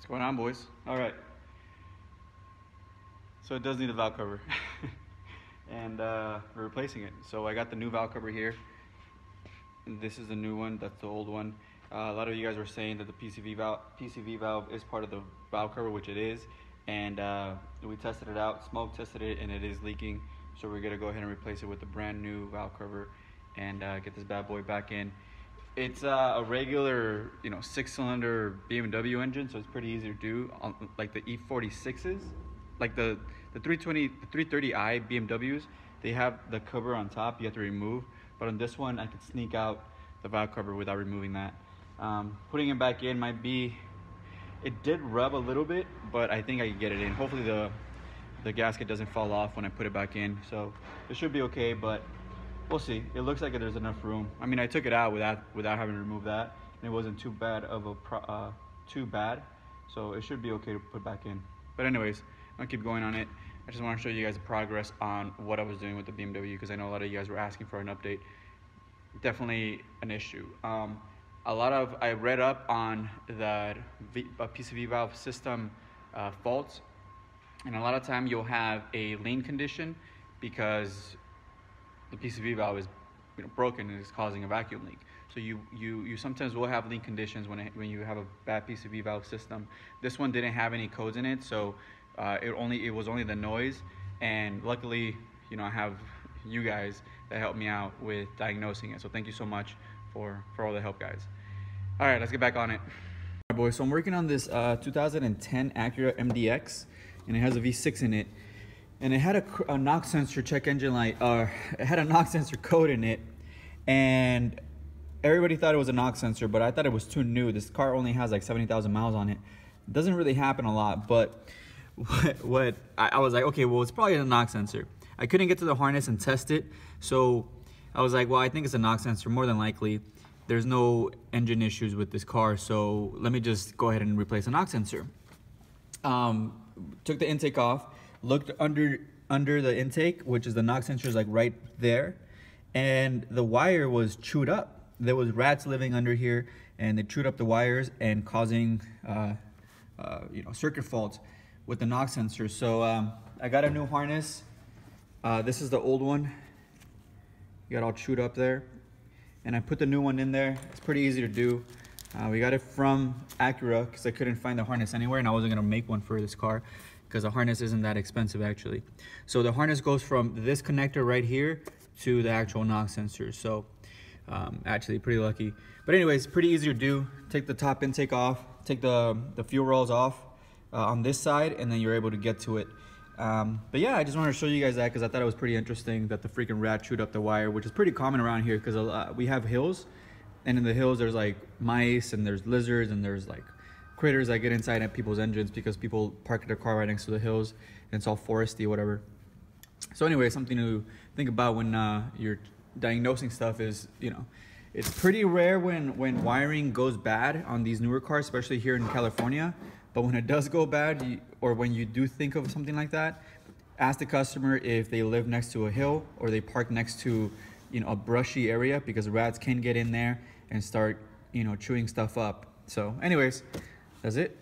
What's going on, boys? All right. So it does need a valve cover. And we're replacing it. So I got the new valve cover here. And this is the new one. That's the old one. A lot of you guys were saying that the PCV valve is part of the valve cover, which it is. And we tested it out, smoke tested it, and it is leaking. So we're gonna go ahead and replace it with a brand new valve cover and get this bad boy back in. It's a regular, 6-cylinder BMW engine, so it's pretty easy to do. Like the E46s, like the 320, the 330i BMWs, they have the cover on top you have to remove. But on this one, I could sneak out the valve cover without removing that. Putting it back in might be, it did rub a little bit, but I think I can get it in. Hopefully the gasket doesn't fall off when I put it back in, so it should be okay, but we'll see. It looks like there's enough room. I mean, I took it out without having to remove that, and it wasn't too bad of a so it should be okay to put back in. But anyways, I'll keep going on it. I just want to show you guys the progress on what I was doing with the BMW, because I know a lot of you guys were asking for an update. Definitely an issue. I read up on the PCV valve system faults, and a lot of time you'll have a lean condition because the PCV valve is broken and is causing a vacuum leak. So you sometimes will have leak conditions when you have a bad PCV valve system. This one didn't have any codes in it, so it was only the noise, and luckily I have you guys that helped me out with diagnosing it. So thank you so much for all the help, guys. All right, let's get back on it. All right, boys, so I'm working on this 2010 Acura MDX, and it has a V6 in it. And it had a knock sensor check engine light, it had a knock sensor code in it, and everybody thought it was a knock sensor, but I thought it was too new. This car only has like 70,000 miles on it. It doesn't really happen a lot, but I was like, okay, well, it's probably a knock sensor. I couldn't get to the harness and test it, so I was like, well, I think it's a knock sensor, more than likely. There's no engine issues with this car, so let me just go ahead and replace a knock sensor. Took the intake off, looked under the intake, which is the knock sensor, is like right there, and the wire was chewed up. There was rats living under here, and they chewed up the wires and causing circuit faults with the knock sensor. So I got a new harness. This is the old one. You got all chewed up there, and I put the new one in there. It's pretty easy to do. We got it from Acura because I couldn't find the harness anywhere, and I wasn't gonna make one for this car because the harness isn't that expensive actually. So the harness goes from this connector right here to the actual knock sensor. So actually pretty lucky. But anyways, pretty easy to do. Take the top intake off, take the fuel rolls off on this side, and then you're able to get to it. But yeah, I just wanted to show you guys that because I thought it was pretty interesting that the freaking rat chewed up the wire, which is pretty common around here because we have hills, and in the hills there's like mice and there's lizards and there's like critters that get inside at people's engines because people park their car right next to the hills and it's all foresty or whatever. So anyway, something to think about when you're diagnosing stuff is, it's pretty rare when wiring goes bad on these newer cars, especially here in California. But when it does go bad, or when you do think of something like that, ask the customer if they live next to a hill or they park next to a brushy area, because rats can get in there and start chewing stuff up. So anyways, that's it.